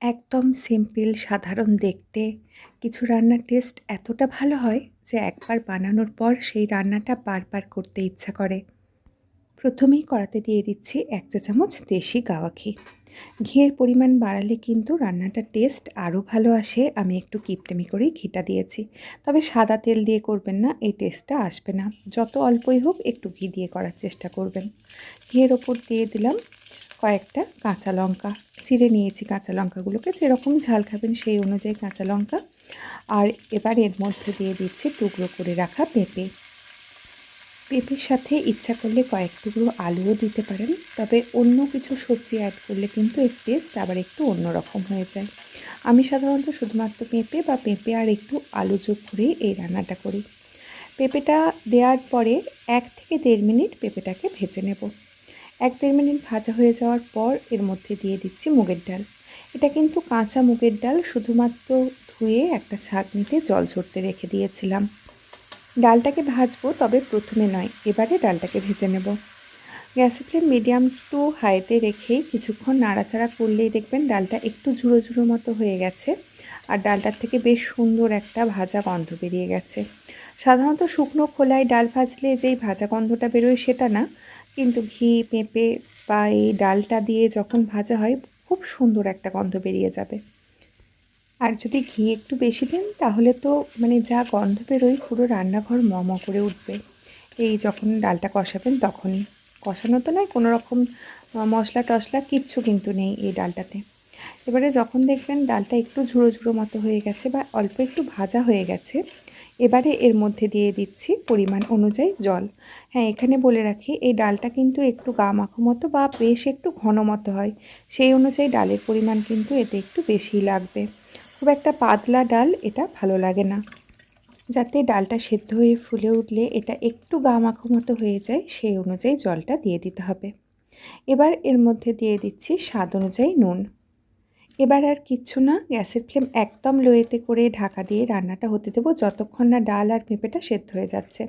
একদম সিম্পল সাধারণ দেখতে কিছু রান্নার টেস্ট এতটা ভালো হয় যে একবার বানানোর পর সেই রান্নাটা বারবার করতে ইচ্ছা করে। প্রথমেই কড়াতে দিয়ে দিচ্ছি 1 চা চামচ দেশি গাওয়া ঘি। ঘিয়ের পরিমাণ বাড়ালে কিন্তু রান্নাটার টেস্ট আরও ভালো আসে। আমি একটু কিপটেমি করেই ঘিটা দিয়েছি। তবে সাদা তেল দিয়ে করবেন না, এই টেস্টটা আসবে না। যত অল্পই হোক একটু ঘি দিয়ে করার চেষ্টা করবেন। ঘিয়ের ওপর দিয়ে দিলাম কয়েকটা কাঁচা লঙ্কা। চিড়ে নিয়েছি কাঁচা লঙ্কাগুলোকে, যেরকম ঝাল খাবেন সেই অনুযায়ী কাঁচা লঙ্কা। আর এবার এর মধ্যে দিয়ে দিচ্ছি টুকরো করে রাখা পেঁপে। পেঁপের সাথে ইচ্ছা করলে কয়েক টুকরো আলুও দিতে পারেন, তবে অন্য কিছু সবজি অ্যাড করলে কিন্তু এর টেস্ট আবার একটু অন্যরকম হয়ে যায়। আমি সাধারণত শুধুমাত্র পেঁপে আর একটু আলু যোগ করেই এই রান্নাটা করি। পেঁপেটা দেওয়ার পরে 1 থেকে 1.5 মিনিট পেঁপেটাকে ভেজে নেব। 1-1.5 মিনিট ভাজা হয়ে যাওয়ার পর এর মধ্যে দিয়ে দিচ্ছি মুগের ডাল। এটা কিন্তু কাঁচা মুগের ডাল, শুধুমাত্র ধুয়ে একটা ছাঁকনিতে জল ঝরতে রেখে দিয়েছিলাম। ডালটাকে ভাজবো, তবে প্রথমে নয়, এবারে ডালটাকে ভেজে নেব। গ্যাসের ফ্লেম মিডিয়াম টু হাইতে রেখেই কিছুক্ষণ নাড়াচাড়া করলেই দেখবেন ডালটা একটু ঝুড়ো ঝুড়ো মতো হয়ে গেছে আর ডালটার থেকে বেশ সুন্দর একটা ভাজা গন্ধ বেরিয়ে গেছে। সাধারণত শুকনো খোলায় ডাল ভাজলে যেই ভাজা গন্ধটা বেরোয় সেটা না, কিন্তু ঘি, পেঁপে বা এই ডালটা দিয়ে যখন ভাজা হয় খুব সুন্দর একটা গন্ধ বেরিয়ে যাবে। আর যদি ঘি একটু বেশি দেন তাহলে তো যা গন্ধ বেরোয় পুরো রান্নাঘর ম ম করে উঠবে। এই যখন ডালটা কষাবেন তখনই। কষানো তো নয়, কোনো রকম মশলা টশলা কিচ্ছু কিন্তু নেই এই ডালটাতে। এবারে যখন দেখবেন ডালটা একটু ঝুড়ো ঝুড়ো মতো হয়ে গেছে বা অল্প একটু ভাজা হয়ে গেছে, এবারে এর মধ্যে দিয়ে দিচ্ছি পরিমাণ অনুযায়ী জল। হ্যাঁ, এখানে বলে রাখি এই ডালটা কিন্তু একটু গা মাখো মতো বা বেশ একটু ঘন মতো হয়। সেই অনুযায়ী ডালের পরিমাণ কিন্তু এতে একটু বেশিই লাগবে। খুব একটা পাতলা ডাল এটা ভালো লাগে না। যাতে ডালটা সেদ্ধ হয়ে ফুলে উঠলে এটা একটু গা মাখো মতো হয়ে যায়, সেই অনুযায়ী জলটা দিয়ে দিতে হবে। এবার এর মধ্যে দিয়ে দিচ্ছি স্বাদ অনুযায়ী নুন। এবার আর কিচ্ছু না, গ্যাসের ফ্লেম একদম লোয়েতে করে ঢাকা দিয়ে রান্নাটা হতে দেবো যতক্ষণ না ডাল আর পেঁপেটা সেদ্ধ হয়ে যাচ্ছে।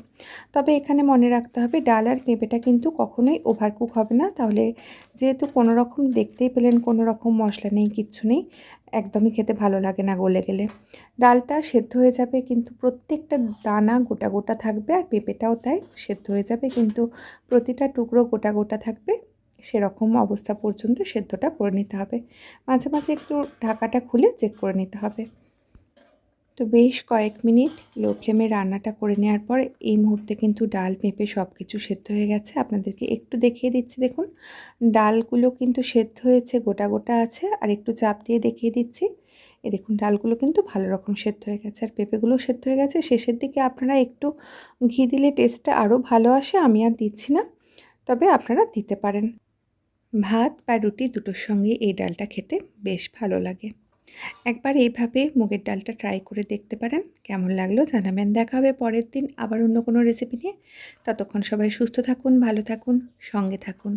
তবে এখানে মনে রাখতে হবে ডাল আর পেঁপেটা কিন্তু কখনোই ওভারকুক হবে না, তাহলে যেহেতু কোনো রকম দেখতেই পেলেন কোনো রকম মশলা নেই, কিচ্ছু নেই, একদমই খেতে ভালো লাগে না গলে গেলে। ডালটা সেদ্ধ হয়ে যাবে কিন্তু প্রত্যেকটা দানা গোটা গোটা থাকবে, আর পেঁপেটাও তাই সেদ্ধ হয়ে যাবে কিন্তু প্রতিটা টুকরো গোটা গোটা থাকবে। সেরকম অবস্থা পর্যন্ত সেদ্ধটা করে নিতে হবে। মাঝে মাঝে একটু ঢাকাটা খুলে চেক করে নিতে হবে। তো বেশ কয়েক মিনিট লো ফ্লেমে রান্নাটা করে নেওয়ার পর এই মুহূর্তে কিন্তু ডাল, পেঁপে সব কিছু সেদ্ধ হয়ে গেছে। আপনাদেরকে একটু দেখিয়ে দিচ্ছি, দেখুন ডালগুলো কিন্তু সেদ্ধ হয়েছে, গোটা গোটা আছে। আর একটু চাপ দিয়ে দেখিয়ে দিচ্ছি, এই দেখুন ডালগুলো কিন্তু ভালো রকম সেদ্ধ হয়ে গেছে আর পেঁপেগুলো সেদ্ধ হয়ে গেছে। শেষের দিকে আপনারা একটু ঘি দিলে টেস্টটা আরও ভালো আসে, আমি আর দিচ্ছি না, তবে আপনারা দিতে পারেন। ভাত বা রুটি দুটোর সঙ্গে এই ডালটা খেতে বেশ ভালো লাগে। একবার এইভাবে মুগের ডালটা ট্রাই করে দেখতে পারেন। কেমন লাগলো জানাবেন। দেখা হবে পরের দিন আবার অন্য কোনো রেসিপি নিয়ে। ততক্ষণ সবাই সুস্থ থাকুন, ভালো থাকুন, সঙ্গে থাকুন।